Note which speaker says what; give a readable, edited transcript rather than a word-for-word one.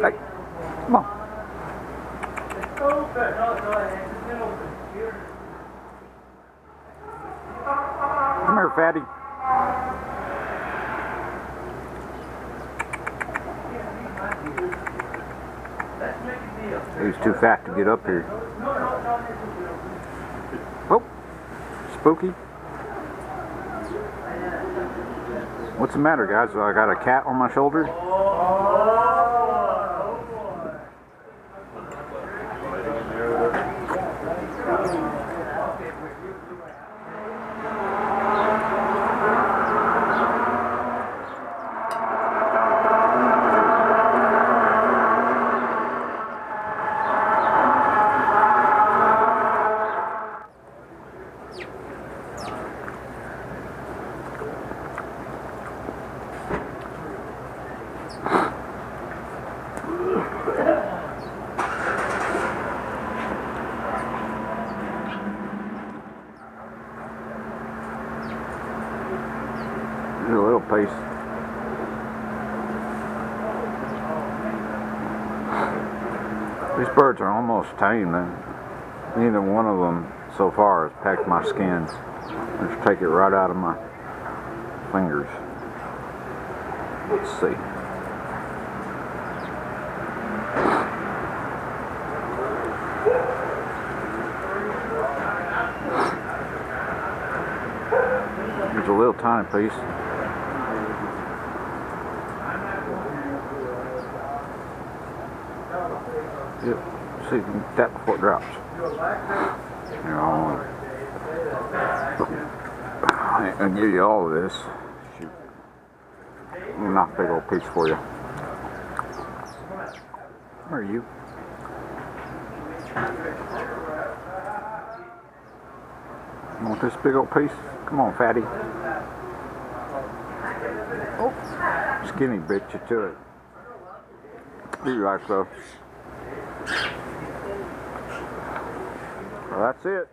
Speaker 1: Hey, come on. Come here, fatty. He's too fat to get up here. Oh, spooky. What's the matter, guys? I got a cat on my shoulder. A little piece. These birds are almost tame, and neither one of them so far has pecked my skin. Just take it right out of my fingers. Let's see. There's a little tiny piece. Yep. See if you can tap before it drops. I'll give you all of this. Shoot. Not a big old piece for you. Where are you? You want this big old piece? Come on, fatty. Oh, skinny bit you to it. Be right, so. Well, that's it.